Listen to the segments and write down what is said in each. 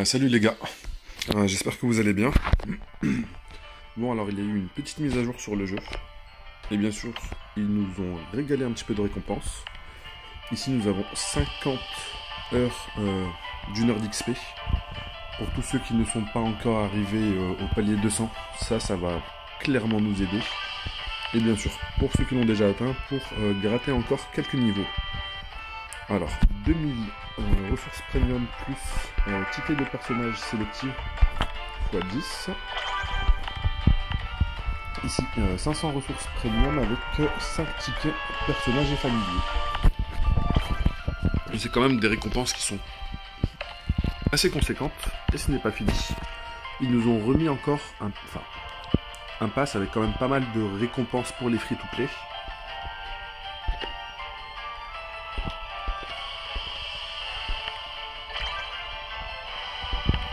Salut les gars, j'espère que vous allez bien. Bon alors il y a eu une petite mise à jour sur le jeu. Et bien sûr, ils nous ont régalé un petit peu de récompenses. Ici nous avons 50 heures d'une heure d'XP. Pour tous ceux qui ne sont pas encore arrivés au palier 200, ça va clairement nous aider. Et bien sûr, pour ceux qui l'ont déjà atteint, pour gratter encore quelques niveaux. Alors, 2000 ressources premium plus ticket de personnage sélectif x 10. Ici, 500 ressources premium avec 5 tickets personnages et familiers. Et c'est quand même des récompenses qui sont assez conséquentes. Et ce n'est pas fini. Ils nous ont remis encore un pass avec quand même pas mal de récompenses pour les free-to-play.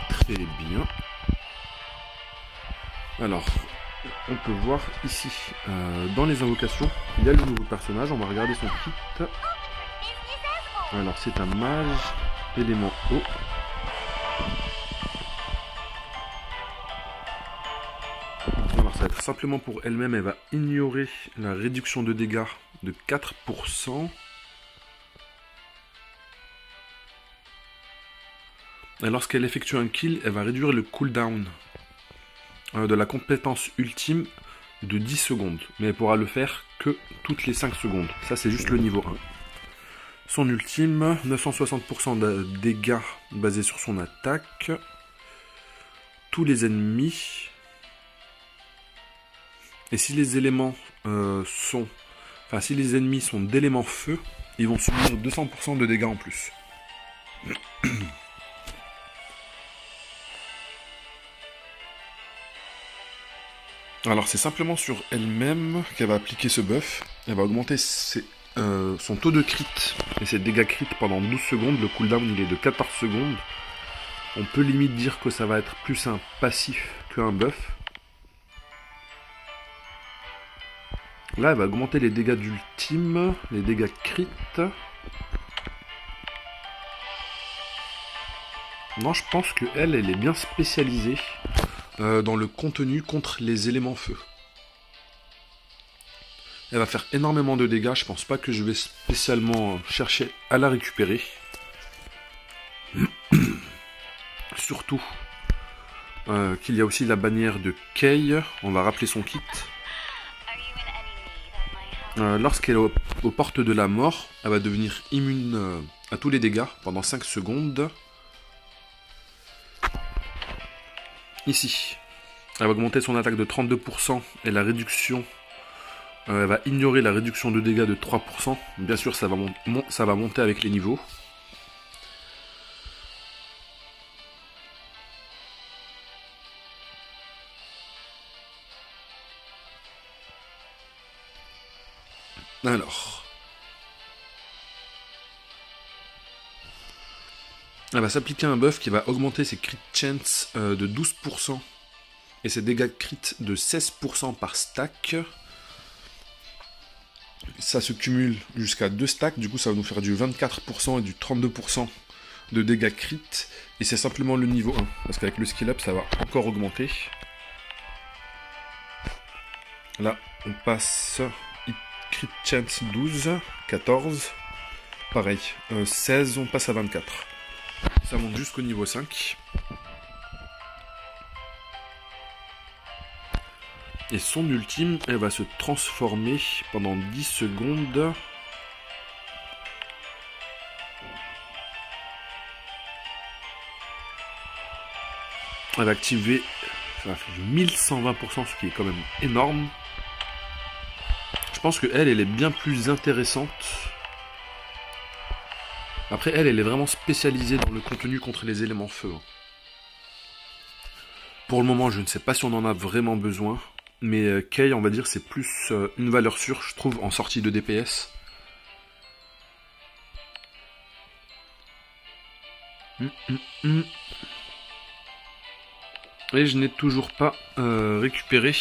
Très bien. Alors, on peut voir ici, dans les invocations, il y a le nouveau personnage. On va regarder son kit. Alors, c'est un mage élément eau. Alors, ça va être simplement pour elle-même. Elle va ignorer la réduction de dégâts de 4%. Et lorsqu'elle effectue un kill, elle va réduire le cooldown de la compétence ultime de 10 secondes. Mais elle pourra le faire que toutes les 5 secondes. Ça, c'est juste le niveau 1. Son ultime, 960% de dégâts basés sur son attaque. Tous les ennemis. Et si les éléments si les ennemis sont d'éléments feu, ils vont subir 200% de dégâts en plus. Alors c'est simplement sur elle-même qu'elle va appliquer ce buff. Elle va augmenter son taux de crit et ses dégâts crit pendant 12 secondes. Le cooldown il est de 14 secondes. On peut limite dire que ça va être plus un passif qu'un buff. Là elle va augmenter les dégâts d'ultime, les dégâts crit. Non, je pense qu'elle est bien spécialisée dans le contenu contre les éléments feu. Elle va faire énormément de dégâts, je pense pas que je vais spécialement chercher à la récupérer. Surtout qu'il y a aussi la bannière de Kay, on va rappeler son kit. Lorsqu'elle est aux portes de la mort, elle va devenir immune à tous les dégâts pendant 5 secondes. Ici, elle va augmenter son attaque de 32% et la réduction, elle va ignorer la réduction de dégâts de 3%. Bien sûr, ça va monter avec les niveaux. Alors, elle va s'appliquer un buff qui va augmenter ses crit chance de 12% et ses dégâts crit de 16% par stack. Ça se cumule jusqu'à 2 stacks, du coup ça va nous faire du 24% et du 32% de dégâts crit. Et c'est simplement le niveau 1, parce qu'avec le skill up ça va encore augmenter. Là on passe crit chance 12, 14, pareil, 16 on passe à 24. Ça monte jusqu'au niveau 5. Et son ultime, elle va se transformer pendant 10 secondes. Elle va activer, ça va faire 1120%, ce qui est quand même énorme. Je pense qu'elle est bien plus intéressante. Après, elle est vraiment spécialisée dans le contenu contre les éléments feu. Pour le moment, je ne sais pas si on en a vraiment besoin. Mais Kay, on va dire, c'est plus une valeur sûre, je trouve, en sortie de DPS. Et je n'ai toujours pas récupéré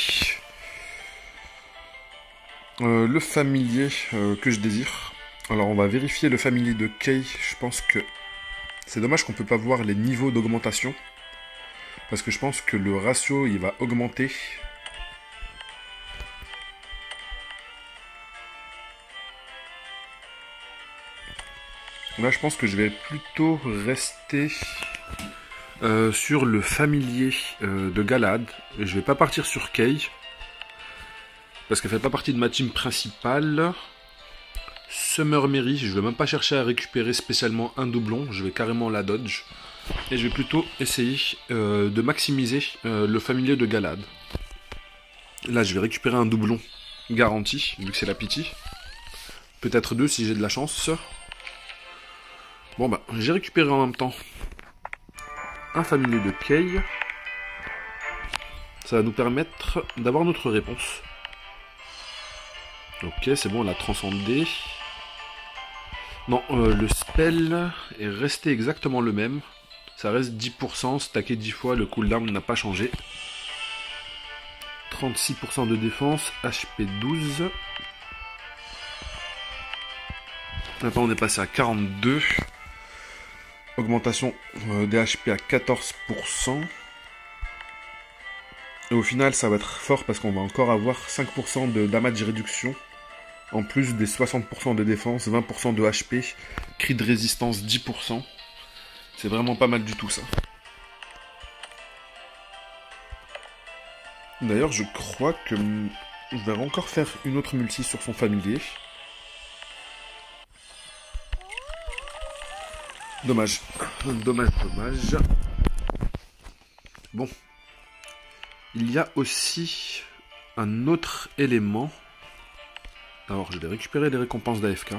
le familier que je désire. Alors on va vérifier le familier de Kay. Je pense que C'est dommage qu'on peut pas voir les niveaux d'augmentation. Parce que je pense que le ratio, il va augmenter. Là, je pense que je vais plutôt rester sur le familier de Galad. Je vais pas partir sur Kay. Parce qu'elle fait pas partie de ma team principale. Summer Mary, je vais même pas chercher à récupérer spécialement un doublon. Je vais carrément la dodge. Et je vais plutôt essayer de maximiser le familier de Galad. Là, je vais récupérer un doublon garanti, vu que c'est la pity. Peut-être deux si j'ai de la chance. Bon bah, j'ai récupéré en même temps un familier de Kay. Ça va nous permettre d'avoir notre réponse. Ok, c'est bon, on l'a transcendé. Non, le spell est resté exactement le même. Ça reste 10%, stacké 10 fois, le cooldown n'a pas changé. 36% de défense, HP 12. Maintenant on est passé à 42. Augmentation des HP à 14%. Et au final ça va être fort parce qu'on va encore avoir 5% de damage réduction. En plus des 60% de défense, 20% de HP, cri de résistance 10%. C'est vraiment pas mal du tout ça. D'ailleurs, je crois que je vais encore faire une autre multi sur son familier. Dommage. Dommage. Bon. Il y a aussi un autre élément. Alors, je vais récupérer les récompenses d'AFK.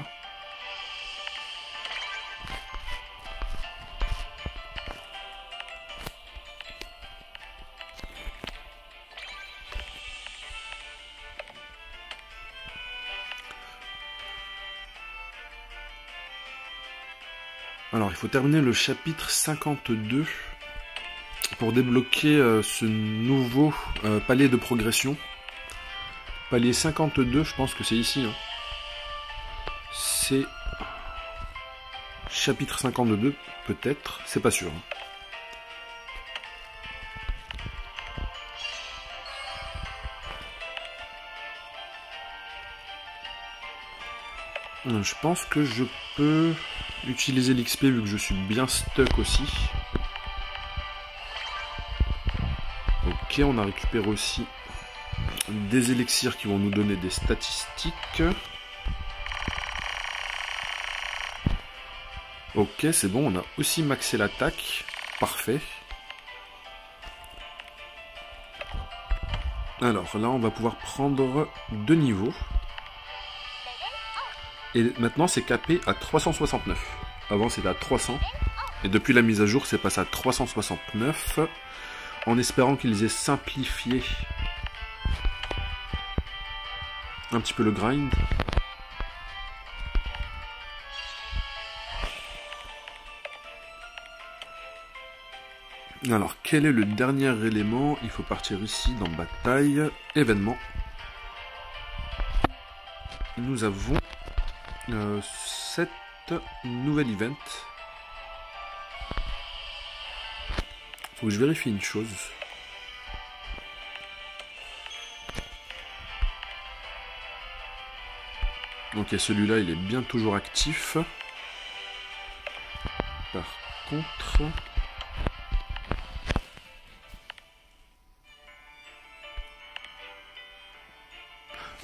Alors, il faut terminer le chapitre 52 pour débloquer ce nouveau palier de progression. Palier 52, je pense que c'est ici. Hein. C'est chapitre 52, peut-être. C'est pas sûr. Je pense que je peux utiliser l'XP vu que je suis bien stuck aussi. Ok, on a récupéré aussi des élixirs qui vont nous donner des statistiques. Ok, c'est bon, on a aussi maxé l'attaque. Parfait. Alors là, on va pouvoir prendre 2 niveaux. Et maintenant, c'est capé à 369. Avant, c'était à 300. Et depuis la mise à jour, c'est passé à 369. En espérant qu'ils aient simplifié un petit peu le grind. Alors, quel est le dernier élément? Il faut partir ici dans bataille, événement. Nous avons 7 nouvelles events. Faut que je vérifie une chose. Ok, celui-là, il est bien toujours actif. Par contre...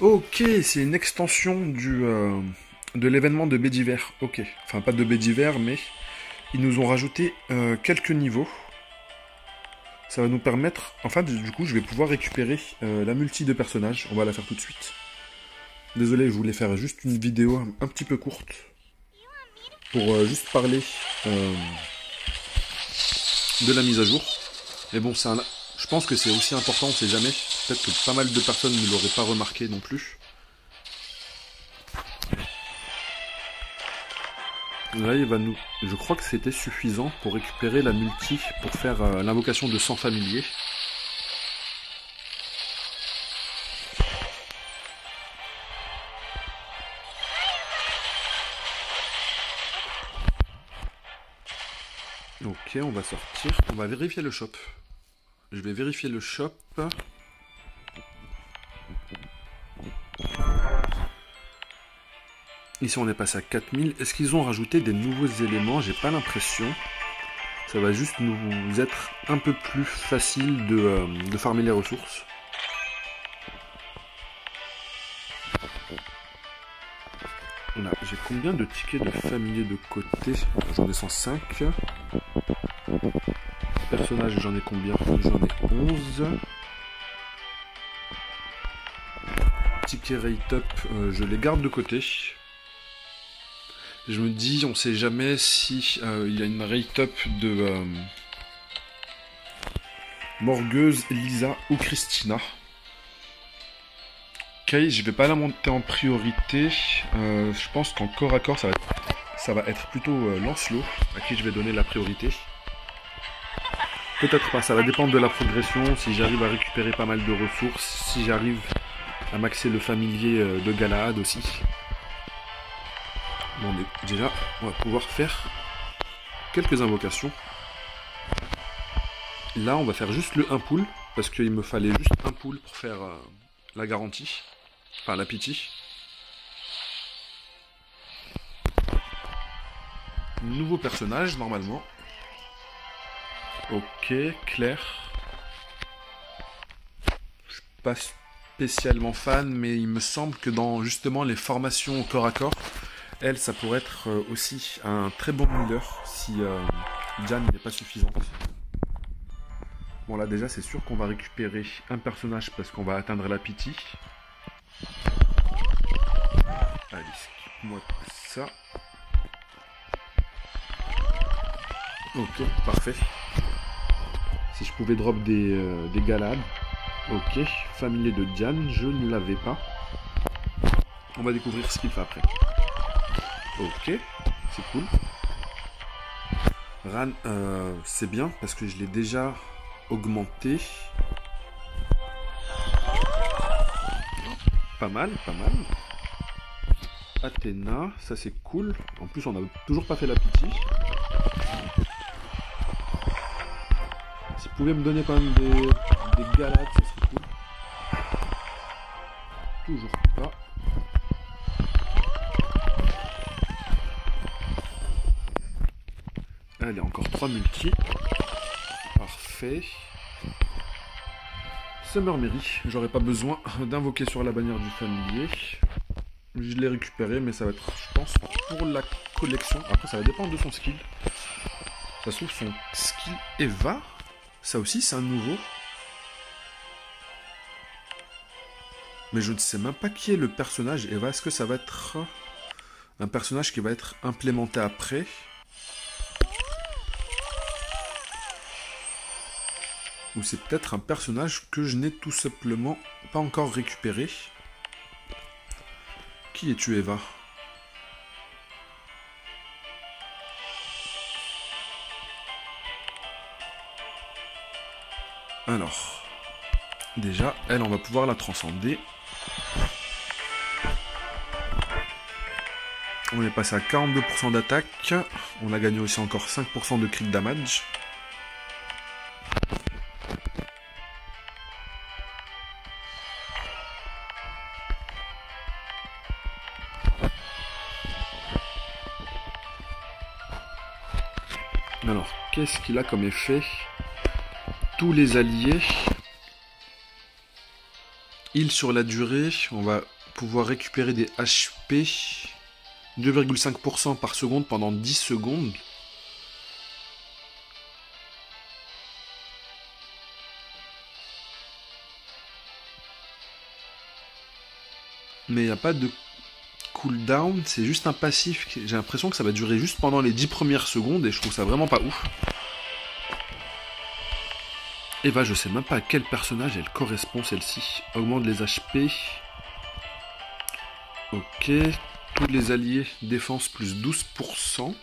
Ok, c'est une extension de l'événement de baie d'hiver. Ok, enfin pas de baie d'hiver, mais ils nous ont rajouté quelques niveaux. Ça va nous permettre... Enfin, du coup, je vais pouvoir récupérer la multi de personnages. On va la faire tout de suite. Désolé, je voulais faire juste une vidéo un petit peu courte. Pour juste parler de la mise à jour. Mais bon, je pense que c'est aussi important, on sait jamais. Peut-être que pas mal de personnes ne l'auraient pas remarqué non plus. Là, je crois que c'était suffisant pour récupérer la multi pour faire l'invocation de sang familier. Ok, on va sortir. On va vérifier le shop. Je vais vérifier le shop. Ici, on est passé à 4000. Est-ce qu'ils ont rajouté des nouveaux éléments? J'ai pas l'impression. Ça va juste nous être un peu plus facile de farmer les ressources. J'ai combien de tickets de familier de côté? J'en ai 105. Personnages, j'en ai combien? J'en ai 11. Tickets rate up, je les garde de côté. Je me dis, on sait jamais si il y a une rate up de Morgueuse, Lisa ou Christina. Ok, je vais pas la monter en priorité. Je pense qu'en corps à corps, ça va être plutôt Lancelot à qui je vais donner la priorité. Peut-être pas, ça va dépendre de la progression, si j'arrive à récupérer pas mal de ressources, si j'arrive à maxer le familier de Galahad aussi. Bon, déjà, on va pouvoir faire quelques invocations. Là, on va faire juste le 1 pool, parce qu'il me fallait juste un pool pour faire la garantie. Enfin, la pity. Nouveau personnage, normalement. Ok, Claire. Je suis pas spécialement fan, mais il me semble que dans justement les formations au corps à corps, elle, ça pourrait être aussi un très bon healer si Diane n'est pas suffisante. Bon là déjà c'est sûr qu'on va récupérer un personnage parce qu'on va atteindre la pity. Allez, skip-moi ça. Ok, parfait. Si je pouvais drop des Galahad. Ok, familier de Diane, je ne l'avais pas. On va découvrir ce qu'il fait après. Ok, c'est cool. Ran, c'est bien parce que je l'ai déjà augmenté. Pas mal, pas mal. Athéna, ça c'est cool. En plus, on n'a toujours pas fait la pity. Si vous pouviez me donner quand même des Galahad, ça serait cool. Toujours pas. Allez, encore 3 multi. Parfait. Summer Mary. J'aurais pas besoin d'invoquer sur la bannière du familier. Je l'ai récupéré, mais ça va être, je pense, pour la collection. Après, ça va dépendre de son skill. Ça se trouve, son skill Eva. Ça aussi, c'est un nouveau. Mais je ne sais même pas qui est le personnage Eva. Est-ce que ça va être un personnage qui va être implémenté après? Ou c'est peut-être un personnage que je n'ai tout simplement pas encore récupéré. Qui es-tu, Eva? Alors, déjà, elle, on va pouvoir la transcender. On est passé à 42% d'attaque. On a gagné aussi encore 5% de crit damage. Alors, qu'est-ce qu'il a comme effet? Tous les alliés heal sur la durée. On va pouvoir récupérer des HP 2,5% par seconde pendant 10 secondes. Mais il n'y a pas de cooldown, c'est juste un passif. J'ai l'impression que ça va durer juste pendant les 10 premières secondes et je trouve ça vraiment pas ouf. Eva, je sais même pas à quel personnage elle correspond celle-ci. Augmente les HP. Ok. Tous les alliés, défense plus 12%.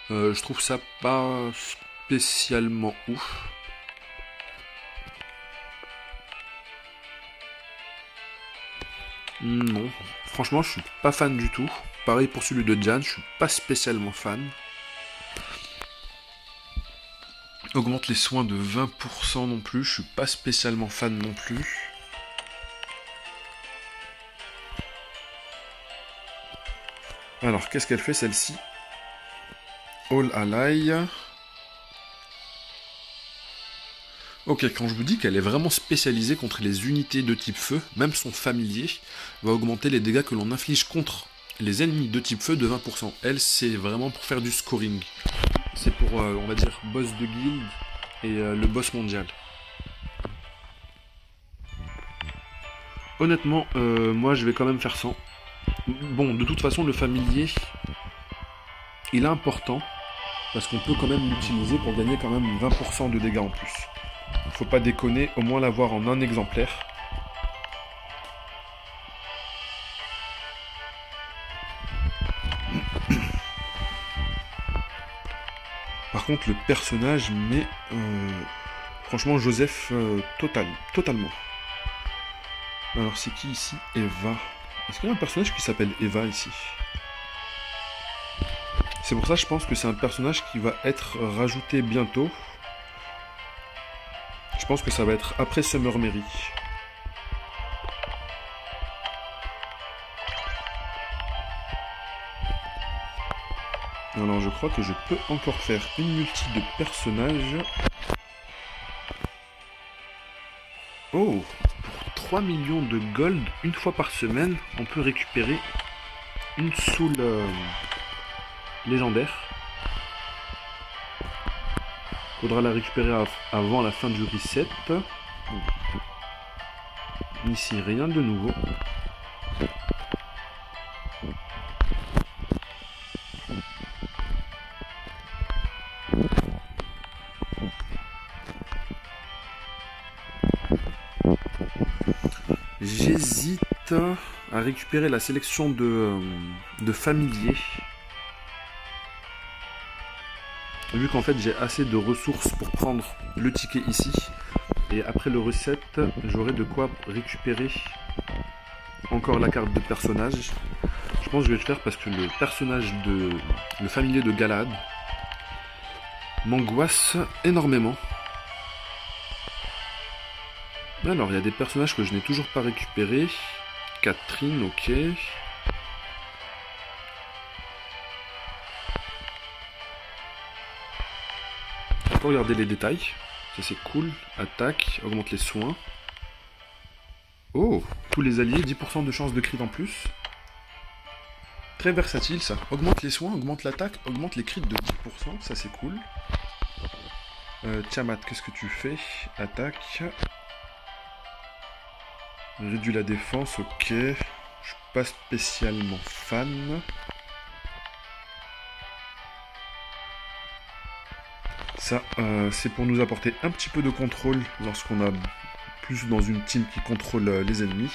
Je trouve ça pas spécialement ouf. Non, franchement, je suis pas fan du tout. Pareil pour celui de Diane, je suis pas spécialement fan. Augmente les soins de 20% non plus, je suis pas spécialement fan non plus. Alors, qu'est-ce qu'elle fait celle-ci? All Ally. Ok, quand je vous dis qu'elle est vraiment spécialisée contre les unités de type feu, même son familier va augmenter les dégâts que l'on inflige contre les ennemis de type feu de 20%. Elle, c'est vraiment pour faire du scoring. C'est pour, on va dire, boss de guild et le boss mondial. Honnêtement, moi je vais quand même faire 100. Bon, de toute façon, le familier, il est important, parce qu'on peut quand même l'utiliser pour gagner quand même 20% de dégâts en plus. Faut pas déconner, au moins l'avoir en un exemplaire. Par contre, le personnage, mais franchement, Joseph, totalement. Alors, c'est qui ici? Eva. Est-ce qu'il y a un personnage qui s'appelle Eva ici? C'est pour ça, je pense que c'est un personnage qui va être rajouté bientôt. Je pense que ça va être après Summer Mary. Alors, je crois que je peux encore faire une multi de personnages. Oh! Pour 3 millions de gold, une fois par semaine, on peut récupérer une soul légendaire. Faudra la récupérer avant la fin du reset. Ici, rien de nouveau. J'hésite à récupérer la sélection de familiers. Vu qu'en fait j'ai assez de ressources pour prendre le ticket ici. Et après le reset, j'aurai de quoi récupérer encore la carte de personnage. Je pense que je vais le faire parce que le personnage le familier de Galad m'angoisse énormément. Alors, il y a des personnages que je n'ai toujours pas récupérés. Catherine, ok. On peut regarder les détails. Ça, c'est cool. Attaque, augmente les soins. Oh, tous les alliés, 10% de chance de crit en plus. Très versatile, ça. Augmente les soins, augmente l'attaque, augmente les crits de 10%. Ça, c'est cool. Tiamat, qu'est-ce que tu fais? Attaque. Réduit la défense, ok. Je suis pas spécialement fan. Ça, c'est pour nous apporter un petit peu de contrôle lorsqu'on a plus dans une team qui contrôle les ennemis.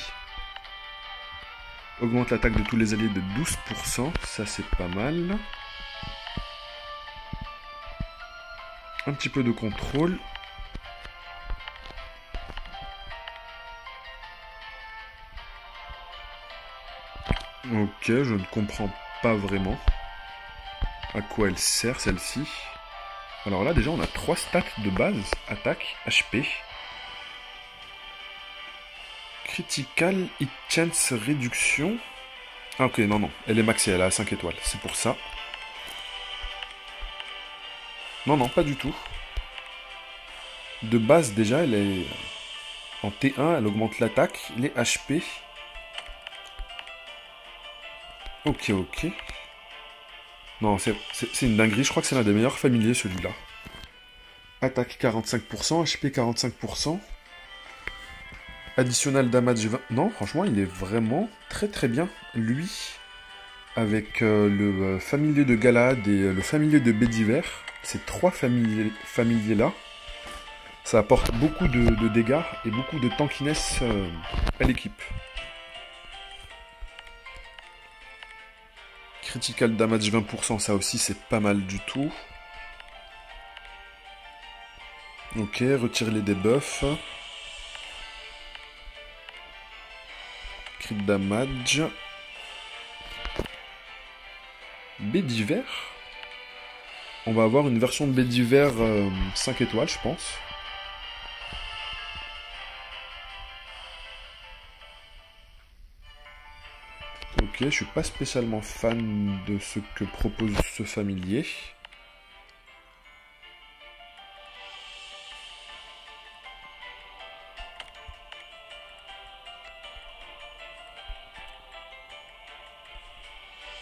Augmente l'attaque de tous les alliés de 12%, ça c'est pas mal. Un petit peu de contrôle. Ok, je ne comprends pas vraiment à quoi elle sert celle-ci. Alors là déjà on a 3 stats de base, attaque, HP. Critical Hit Chance réduction. Ah ok, non, elle est maxée, elle a 5 étoiles, c'est pour ça. Non, pas du tout. De base déjà elle est en T1, elle augmente l'attaque, les HP. Ok. Non, c'est une dinguerie, je crois que c'est l'un des meilleurs familiers celui-là. Attaque 45%, HP 45%. Additionnel damage 20... Non, franchement, il est vraiment très bien. Lui, avec le familier de Galad et le familier de Bédiver, ces 3 familiers-là, ça apporte beaucoup de dégâts et beaucoup de tankiness à l'équipe. Critical damage 20%, ça aussi c'est pas mal du tout. Ok, retire les debuffs. Crit damage. Bédiver. on va avoir une version de baie d'hiver 5 étoiles, je pense. Ok, je suis pas spécialement fan de ce que propose ce familier.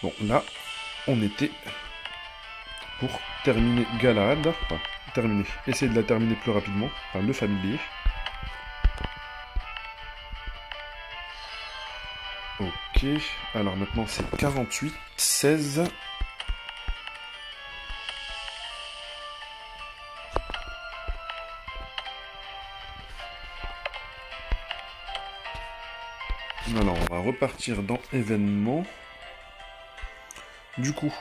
Bon, là, on était pour terminer Galahad. Enfin, terminer. Essayer de la terminer plus rapidement. Enfin, le familier. Ok. Alors maintenant, c'est 48, 16. Alors, on va repartir dans événements. Du coup,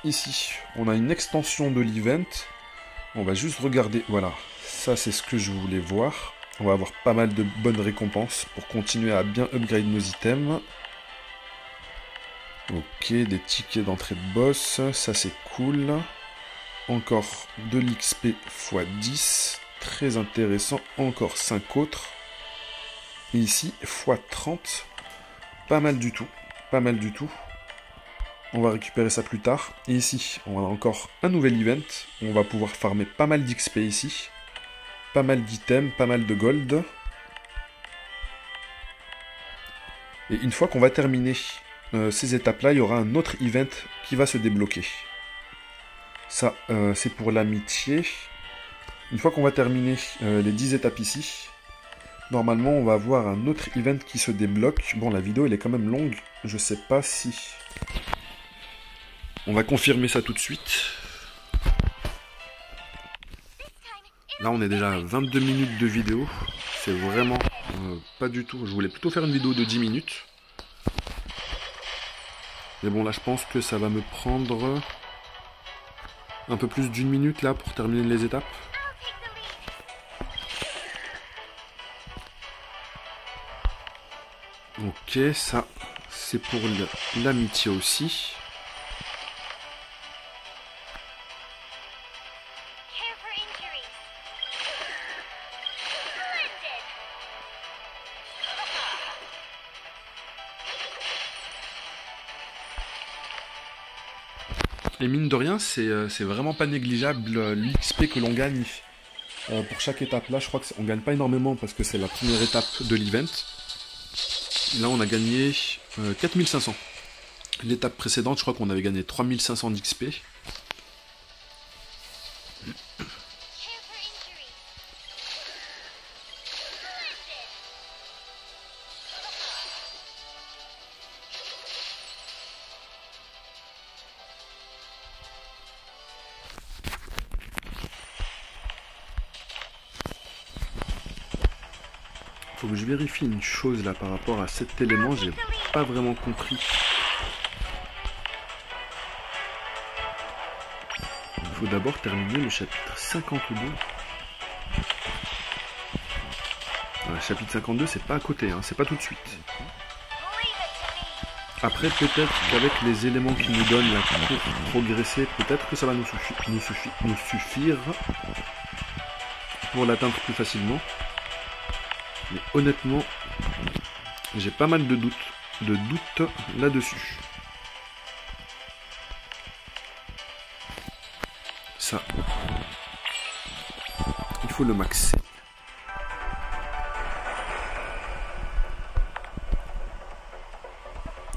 ici, on a une extension de l'event. On va juste regarder. Voilà, ça c'est ce que je voulais voir. On va avoir pas mal de bonnes récompenses pour continuer à bien upgrade nos items. Ok, des tickets d'entrée de boss, ça c'est cool. Encore de l'XP x 10, très intéressant. Encore 5 autres. Et ici, x 30, pas mal du tout, pas mal du tout. On va récupérer ça plus tard. Et ici, on a encore un nouvel event. On va pouvoir farmer pas mal d'XP ici. Pas mal d'items, pas mal de gold. Et une fois qu'on va terminer ces étapes-là, il y aura un autre event qui va se débloquer. Ça, c'est pour l'amitié. Une fois qu'on va terminer les 10 étapes ici, normalement, on va avoir un autre event qui se débloque. Bon, la vidéo, elle est quand même longue. Je sais pas si... On va confirmer ça tout de suite. Là, on est déjà à 22 minutes de vidéo. C'est vraiment pas du tout. Je voulais plutôt faire une vidéo de 10 minutes. Mais bon, là, je pense que ça va me prendre un peu plus d'une minute, là, pour terminer les étapes. Ok, ça, c'est pour l'amitié aussi. Et mine de rien, c'est vraiment pas négligeable l'XP que l'on gagne pour chaque étape. Là, je crois qu'on gagne pas énormément parce que c'est la première étape de l'event. Là, on a gagné 4500. L'étape précédente, je crois qu'on avait gagné 3500 d'XP. Faut que je vérifie une chose là par rapport à cet élément, j'ai pas vraiment compris. Il faut d'abord terminer le chapitre 52. Le chapitre 52, c'est pas à côté, hein, c'est pas tout de suite. Après, peut-être qu'avec les éléments qui nous donnent là pour progresser, peut-être que ça va nous suffire pour l'atteindre plus facilement. Mais honnêtement, j'ai pas mal de doutes là-dessus. Ça, il faut le maxer.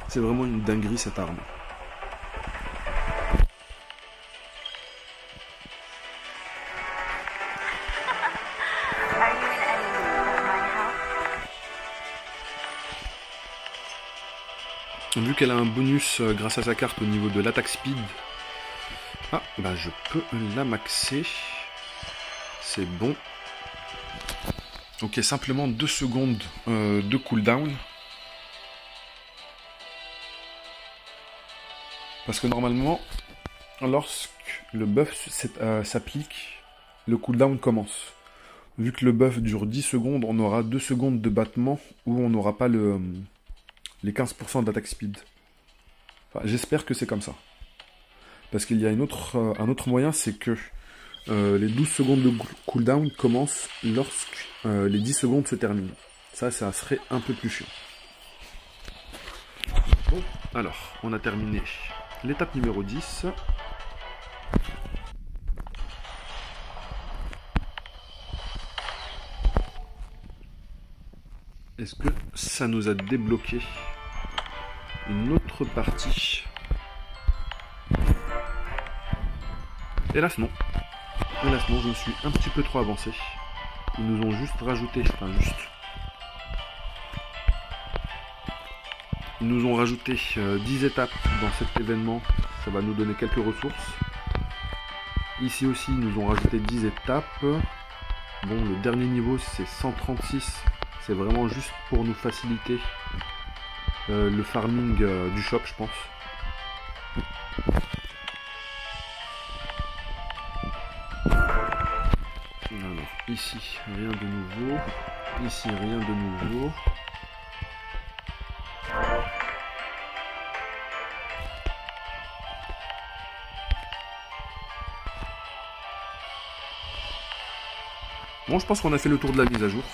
C'est vraiment une dinguerie cette arme. Vu qu'elle a un bonus grâce à sa carte au niveau de l'attaque speed, ah bah je peux la maxer. C'est bon. Ok, simplement 2 secondes de cooldown. Parce que normalement, lorsque le buff s'applique, le cooldown commence. Vu que le buff dure 10 secondes, on aura 2 secondes de battement où on n'aura pas les 15% d'attaque speed. Enfin, j'espère que c'est comme ça. Parce qu'il y a un autre moyen, c'est que les 12 secondes de cooldown commencent lorsque les 10 secondes se terminent. Ça serait un peu plus chiant. Bon, alors, on a terminé l'étape numéro 10. Est-ce que ça nous a débloqué une autre partie? Hélas non. Hélas non, je me suis un petit peu trop avancé. Ils nous ont juste rajouté, Ils nous ont rajouté 10 étapes dans cet événement. Ça va nous donner quelques ressources. Ici aussi, ils nous ont rajouté 10 étapes. Bon, le dernier niveau, c'est 136. C'est vraiment juste pour nous faciliter le farming du shop, je pense. Alors, ici, rien de nouveau. Ici, rien de nouveau. Bon, je pense qu'on a fait le tour de la mise à jour.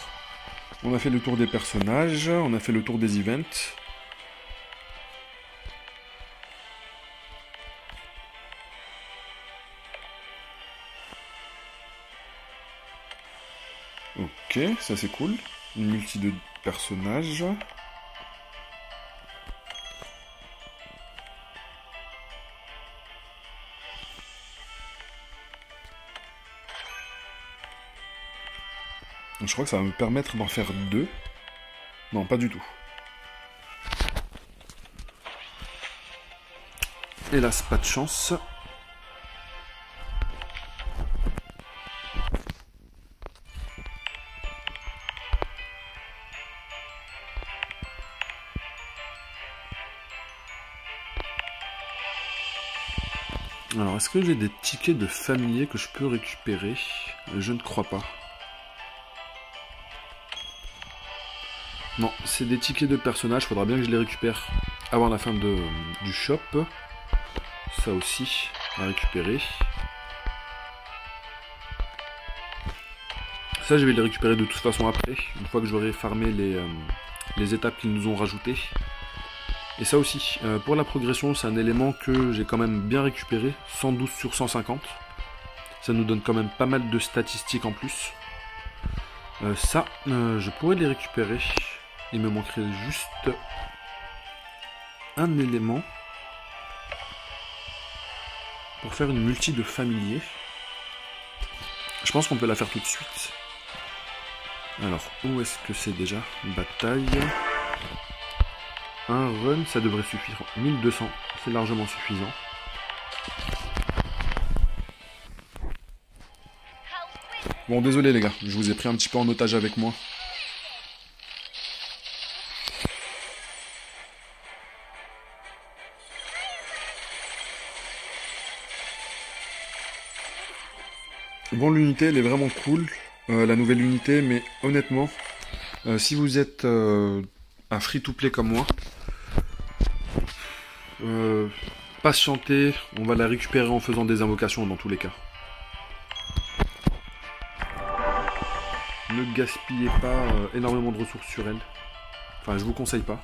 On a fait le tour des personnages, on a fait le tour des events. Ok, ça c'est cool. Une multi de personnages. Je crois que ça va me permettre d'en faire 2. Non, pas du tout. Hélas, pas de chance. Alors, est-ce que j'ai des tickets de familier que je peux récupérer? Je ne crois pas. Non, c'est des tickets de personnages, faudra bien que je les récupère avant la fin du shop. Ça aussi, à récupérer. Ça, je vais les récupérer de toute façon après, une fois que j'aurai farmé les étapes qu'ils nous ont rajoutées. Et ça aussi, pour la progression, c'est un élément que j'ai quand même bien récupéré, 112 sur 150. Ça nous donne quand même pas mal de statistiques en plus. Ça, je pourrais les récupérer. Il me manquerait juste un élément pour faire une multi de familier. Je pense qu'on peut la faire tout de suite. Alors, où est-ce que c'est déjà? Bataille. Un run, ça devrait suffire. 1200, c'est largement suffisant. Bon, désolé les gars, je vous ai pris un petit peu en otage avec moi. Bon, l'unité, elle est vraiment cool, la nouvelle unité, mais honnêtement, si vous êtes un free-to-play comme moi, patientez, on va la récupérer en faisant des invocations dans tous les cas. Ne gaspillez pas énormément de ressources sur elle. Enfin, je vous conseille pas.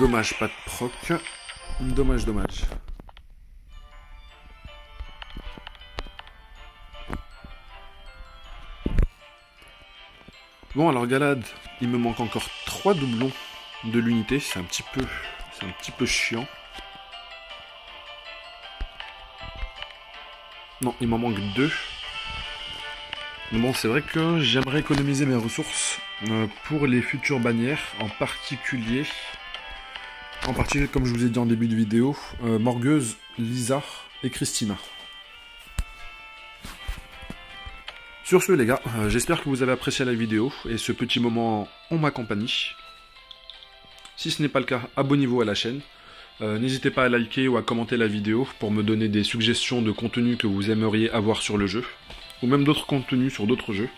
Dommage, pas de proc. Dommage, dommage. Bon, alors Galad, il me manque encore 3 doublons de l'unité. C'est un petit peu chiant. Non, il m'en manque 2. Mais bon, c'est vrai que j'aimerais économiser mes ressources pour les futures bannières, en particulier, comme je vous ai dit en début de vidéo, Morgueuse, Lisa et Christina. Sur ce les gars, j'espère que vous avez apprécié la vidéo et ce petit moment en ma compagnie. Si ce n'est pas le cas, abonnez-vous à la chaîne. N'hésitez pas à liker ou à commenter la vidéo pour me donner des suggestions de contenu que vous aimeriez avoir sur le jeu, ou même d'autres contenus sur d'autres jeux.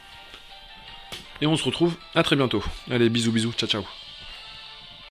Et on se retrouve à très bientôt. Allez, bisous bisous, ciao ciao.